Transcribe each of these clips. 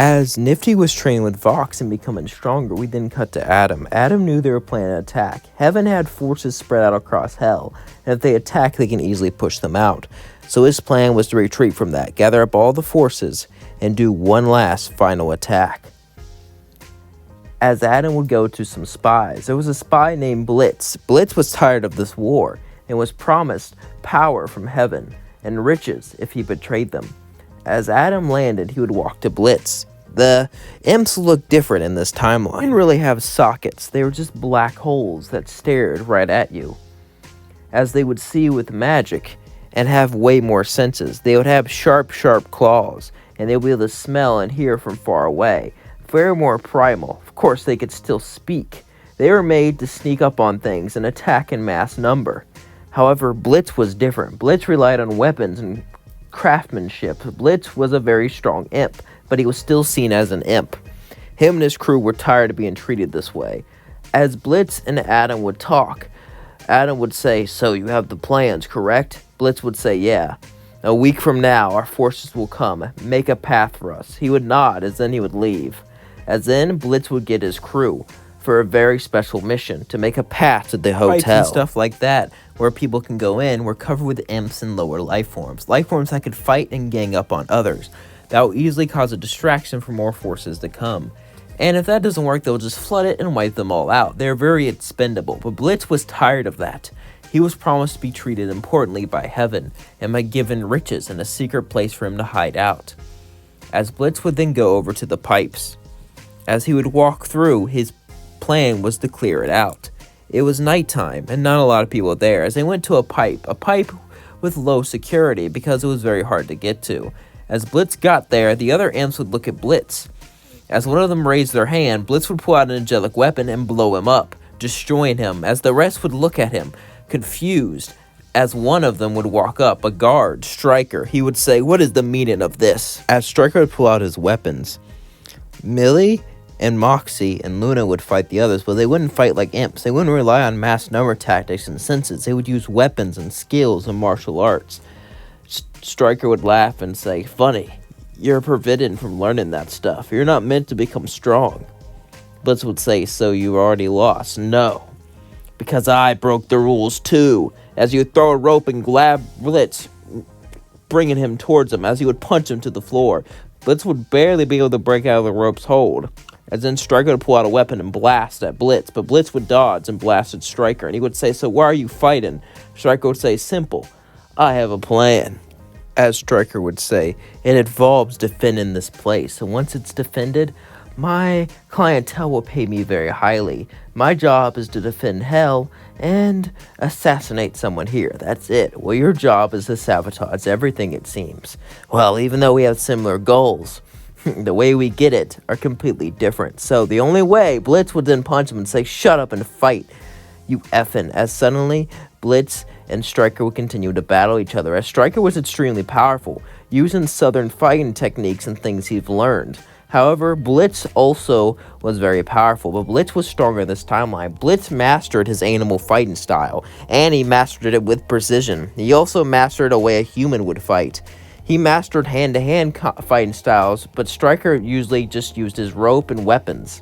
As Nifty was training with Vox and becoming stronger, we then cut to Adam. Adam knew they were planning an attack. Heaven had forces spread out across Hell, and if they attack, they can easily push them out. So his plan was to retreat from that, gather up all the forces, and do one last final attack. As Adam would go to some spies, there was a spy named Blitz. Blitz was tired of this war, and was promised power from heaven, and riches if he betrayed them. As Adam landed, he would walk to Blitz. The imps looked different in this timeline. They didn't really have sockets, they were just black holes that stared right at you. As they would see with magic and have way more senses, they would have sharp claws, and they would be able to smell and hear from far away. Very more primal. Of course, they could still speak. They were made to sneak up on things and attack in mass number. However, Blitz was different. Blitz relied on weapons and craftsmanship. Blitz was a very strong imp, but he was still seen as an imp. Him and his crew were tired of being treated this way. As Blitz and Adam would talk, Adam would say, "So you have the plans, correct?" Blitz would say, "Yeah. A week from now, our forces will come, make a path for us." He would nod, as then he would leave. As then, Blitz would get his crew for a very special mission, to make a path to the hotel. Fights and stuff like that, where people can go in, were covered with imps and lower life forms that could fight and gang up on others. That will easily cause a distraction for more forces to come. And if that doesn't work, they'll just flood it and wipe them all out. They're very expendable, but Blitz was tired of that. He was promised to be treated importantly by heaven, and by given riches and a secret place for him to hide out. As Blitz would then go over to the pipes. As he would walk through, his plan was to clear it out. It was nighttime, and not a lot of people there, as they went to a pipe with low security because it was very hard to get to. As Blitz got there, the other imps would look at Blitz. As one of them raised their hand, Blitz would pull out an angelic weapon and blow him up, destroying him, as the rest would look at him, confused. As one of them would walk up, a guard, Striker, he would say, "What is the meaning of this?" As Striker would pull out his weapons, Millie and Moxie and Luna would fight the others, but they wouldn't fight like imps. They wouldn't rely on mass number tactics and senses. They would use weapons and skills and martial arts. Striker would laugh and say, "Funny, you're forbidden from learning that stuff. You're not meant to become strong." Blitz would say, "So you already lost?" "No, because I broke the rules too." As he would throw a rope and grab Blitz, bringing him towards him, as he would punch him to the floor. Blitz would barely be able to break out of the rope's hold. As then Striker would pull out a weapon and blast at Blitz, but Blitz would dodge and blast at Striker, and he would say, "So why are you fighting?" Striker would say, "Simple, I have a plan." As Striker would say, "It involves defending this place, and once it's defended, my clientele will pay me very highly. My job is to defend Hell and assassinate someone here. That's it. Well, your job is to sabotage everything, it seems. Well, even though we have similar goals, the way we get it are completely different. So the only way," Blitz would then punch him and say, "Shut up and fight, you effing." As suddenly, Blitz and Striker would continue to battle each other, as Striker was extremely powerful, using southern fighting techniques and things he's learned. However, Blitz also was very powerful, but Blitz was stronger this timeline. Blitz mastered his animal fighting style, and he mastered it with precision. He also mastered a way a human would fight. He mastered hand-to-hand fighting styles, but Striker usually just used his rope and weapons.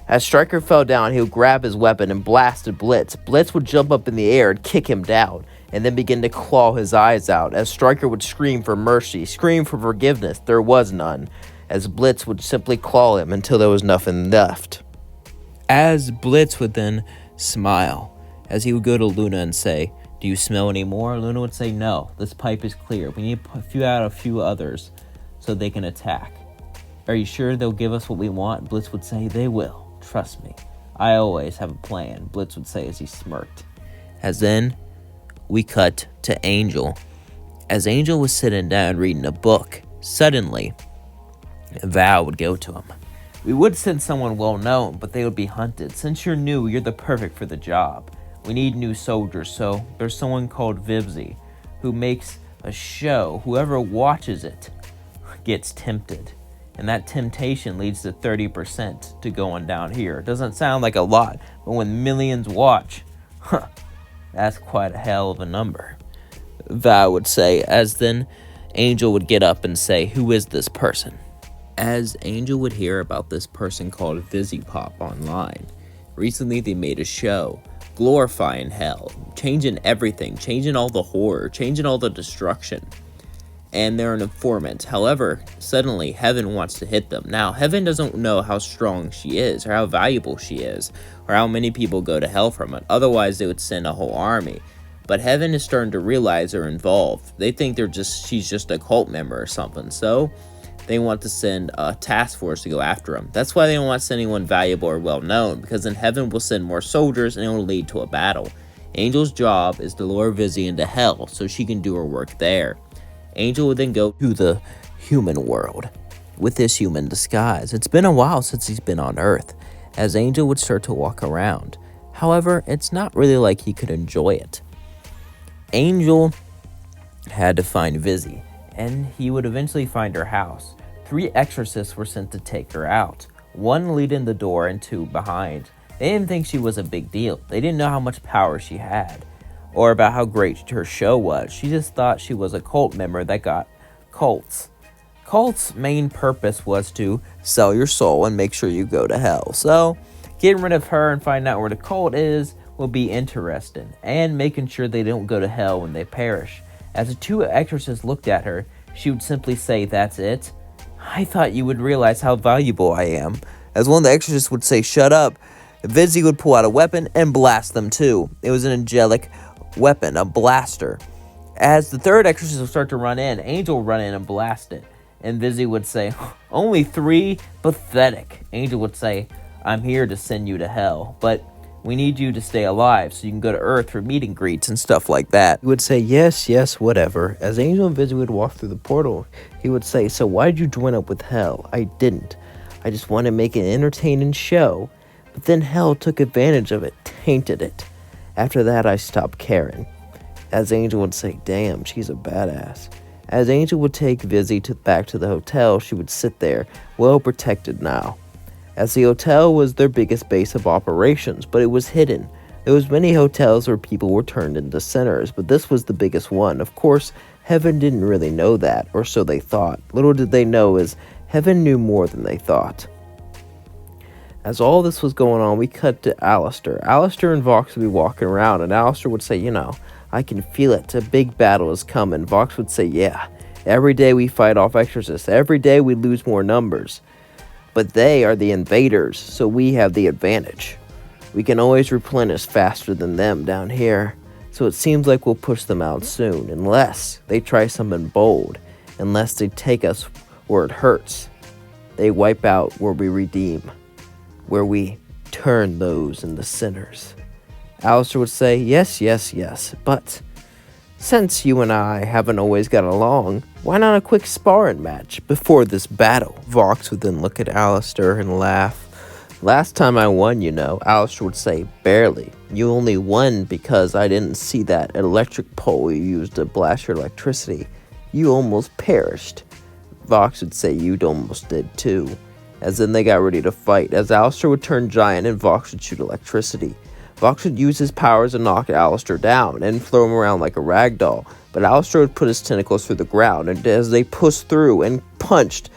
As Striker fell down, he would grab his weapon and blast at Blitz. Blitz would jump up in the air and kick him down, and then begin to claw his eyes out, as Striker would scream for mercy, scream for forgiveness. There was none, as Blitz would simply claw him until there was nothing left. As Blitz would then smile, as he would go to Luna and say, "Do you smell any more?" Luna would say, "No, this pipe is clear. We need a few others so they can attack." "Are you sure they'll give us what we want?" Blitz would say, "They will. Trust me. I always have a plan," Blitz would say as he smirked. As then, we cut to Angel. As Angel was sitting down reading a book, suddenly, Val would go to him. "We would send someone well-known, but they would be hunted. Since you're new, you're the perfect for the job. We need new soldiers, so there's someone called Vivzy who makes a show. Whoever watches it gets tempted, and that temptation leads to 30% to going down here. It doesn't sound like a lot, but when millions watch, that's quite a hell of a number," Val would say, as then Angel would get up and say, "Who is this person?" as Angel would hear about this person called VisiPop online. Recently, they made a show glorifying hell, changing everything, changing all the horror, changing all the destruction. And they're an informant. However, suddenly Heaven wants to hit them. Now, Heaven doesn't know how strong she is, or how valuable she is, or how many people go to hell from it. Otherwise, they would send a whole army. But Heaven is starting to realize they're involved. They think she's just a cult member or something. So they want to send a task force to go after them. That's why they don't want to send anyone valuable or well known, because then Heaven will send more soldiers and it will lead to a battle. Angel's job is to lure Vizzy into hell so she can do her work there. Angel would then go to the human world with his human disguise. It's been a while since he's been on Earth, as Angel would start to walk around. However, it's not really like he could enjoy it. Angel had to find Vizzy, and he would eventually find her house. 3 exorcists were sent to take her out, 1 leading the door and 2 behind. They didn't think she was a big deal. They didn't know how much power she had, or about how great her show was. She just thought she was a cult member that got cults. Cults' main purpose was to sell your soul and make sure you go to hell. So, getting rid of her and finding out where the cult is will be interesting, and making sure they don't go to hell when they perish. As the 2 exorcists looked at her, she would simply say, "That's it? I thought you would realize how valuable I am." As one of the exorcists would say, "Shut up," Vizzy would pull out a weapon and blast them too. It was an angelic weapon, a blaster. As the 3rd exorcist would start to run in, Angel would run in and blast it. And Vizzy would say, "Only 3? Pathetic." Angel would say, "I'm here to send you to hell, but we need you to stay alive so you can go to Earth for meet and greets and stuff like that." He would say, "Yes, yes, whatever." As Angel and Vizzy would walk through the portal, he would say, "So why did you join up with hell?" "I didn't. I just wanted to make an entertaining show. But then hell took advantage of it, tainted it. After that, I stopped caring." As Angel would say, "Damn, she's a badass." As Angel would take Vizzy back to the hotel, she would sit there, well protected now. As the hotel was their biggest base of operations, but it was hidden. There was many hotels where people were turned into sinners, but this was the biggest one. Of course, Heaven didn't really know that, or so they thought. Little did they know is Heaven knew more than they thought. As all this was going on, we cut to Alistair. Alistair and Vox would be walking around, and Alistair would say, "I can feel it. A big battle is coming." Vox would say, "Yeah, every day we fight off exorcists. Every day we lose more numbers. But they are the invaders, so we have the advantage. We can always replenish faster than them down here. So it seems like we'll push them out soon, unless they try something bold. Unless they take us where it hurts. They wipe out where we redeem. Where we turn those into sinners." Alistair would say, yes, but since you and I haven't always got along, why not a quick sparring match before this battle? Vox would then look at Alistair and laugh. "Last time I won, Alistair would say, "Barely. You only won because I didn't see that electric pole you used to blast your electricity. You almost perished." Vox would say, "You almost did too." As then they got ready to fight, as Alistair would turn giant and Vox would shoot electricity. Vox would use his powers to knock Alistair down and throw him around like a rag doll, but Alistair would put his tentacles through the ground, and as they pushed through and punched,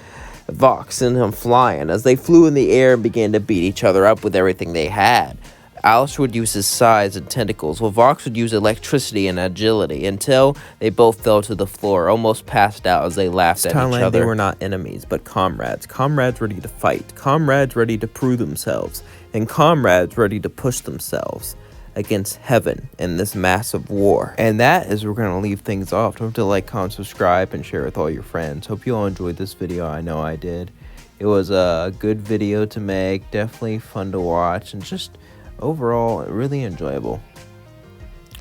Vox sent him flying. As they flew in the air and began to beat each other up with everything they had, Alistair would use his size and tentacles, while Vox would use electricity and agility, until they both fell to the floor, almost passed out as they laughed at each other. They were not enemies, but comrades. Comrades ready to fight. Comrades ready to prove themselves. And comrades ready to push themselves against Heaven in this massive war. And that is where we're going to leave things off. Don't forget to like, comment, subscribe, and share with all your friends. Hope you all enjoyed this video. I know I did. It was a good video to make. Definitely fun to watch. And just overall really enjoyable.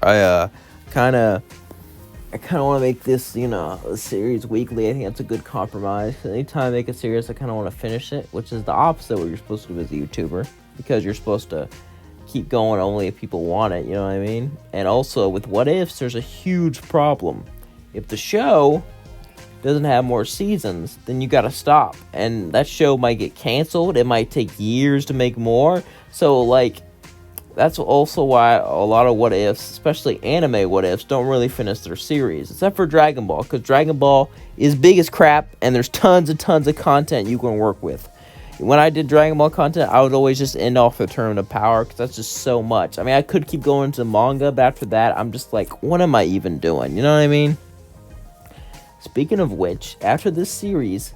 I kind of want to make this, a series weekly. I think that's a good compromise. Anytime I make a series, I kind of want to finish it, which is the opposite of what you're supposed to do as a YouTuber, because you're supposed to keep going only if people want it, you know what I mean? And also, with What Ifs, there's a huge problem. If the show doesn't have more seasons, then you gotta stop. And that show might get canceled. It might take years to make more. So, That's also why a lot of what ifs, especially anime what ifs, don't really finish their series, except for Dragon Ball, because Dragon Ball is big as crap, and there's tons and tons of content you can work with. When I did Dragon Ball content, I would always just end off the Tournament of Power, because that's just so much. I mean, I could keep going to manga, but after that, I'm just like, what am I even doing? You know what I mean? Speaking of which, after this series,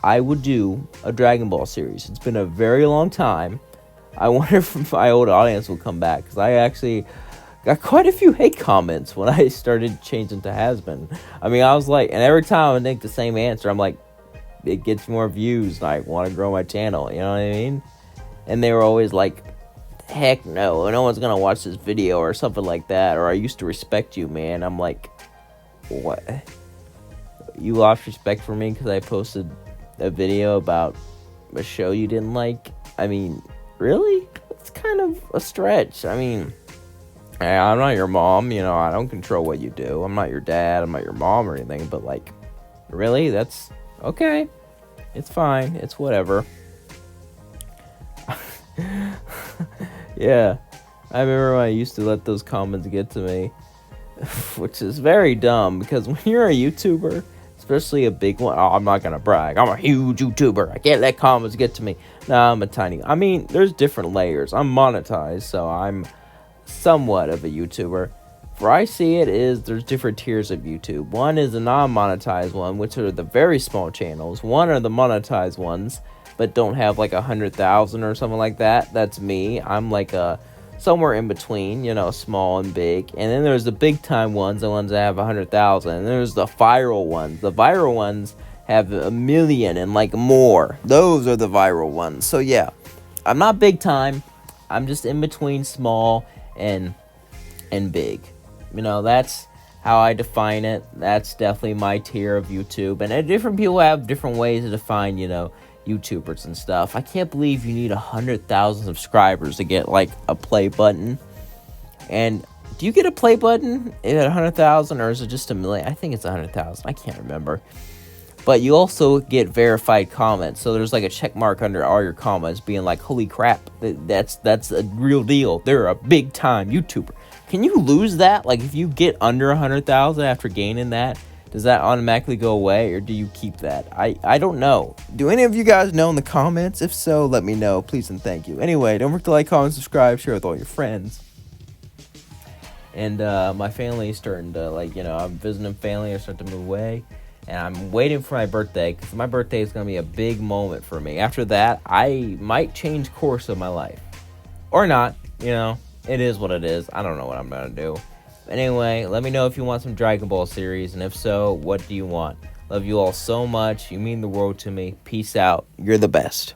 I would do a Dragon Ball series. It's been a very long time. I wonder if my old audience will come back, because I actually got quite a few hate comments when I started changing to Hazbin. I mean, I was like, and every time I think the same answer, I'm like, it gets more views, and I want to grow my channel, you know what I mean? And they were always like, heck no one's gonna watch this video, or something like that, or I used to respect you, man. I'm like, what? You lost respect for me because I posted a video about a show you didn't like? I mean, really? It's kind of a stretch. I mean, I'm not your mom, you know, I don't control what you do. I'm not your dad, I'm not your mom or anything, but like, really? That's okay. It's fine. It's whatever. Yeah. I remember when I used to let those comments get to me, which is very dumb, because when you're a YouTuber, especially a big one, I'm not gonna brag, I'm a huge YouTuber, I can't let comments get to me. Nah, I'm a tiny, I mean, there's different layers. I'm monetized, so I'm somewhat of a YouTuber. Where I see it is, there's different tiers of YouTube. One is a non-monetized one, which are the very small channels. One are the monetized ones, but don't have like 100,000 or something like that. That's me. I'm like a somewhere in between, you know, small and big. And then there's the big time ones, the ones that have 100,000. And there's the viral ones. The viral ones have 1 million and like more. Those are the viral ones. So yeah, I'm not big time. I'm just in between small and big. You know, that's how I define it. That's definitely my tier of YouTube. And different people have different ways to define, you know, YouTubers and stuff. I can't believe you need 100,000 subscribers to get like a play button. And do you get a play button at 100,000, or is it just 1 million? I think it's 100,000. I can't remember. But you also get verified comments. So there's like a check mark under all your comments being like, holy crap, that's a real deal. They're a big time YouTuber. Can you lose that? Like, if you get under 100,000 after gaining that, does that automatically go away, or do you keep that? I don't know. Do any of you guys know in the comments? If so, let me know, please and thank you. Anyway, don't forget to like, comment, subscribe, share with all your friends. And my family is starting to, like, you know, I'm visiting family, I'm starting to move away. And I'm waiting for my birthday, because my birthday is going to be a big moment for me. After that, I might change course of my life. Or not, you know. It is what it is. I don't know what I'm going to do. Anyway, let me know if you want some Dragon Ball series, and if so, what do you want? Love you all so much. You mean the world to me. Peace out. You're the best.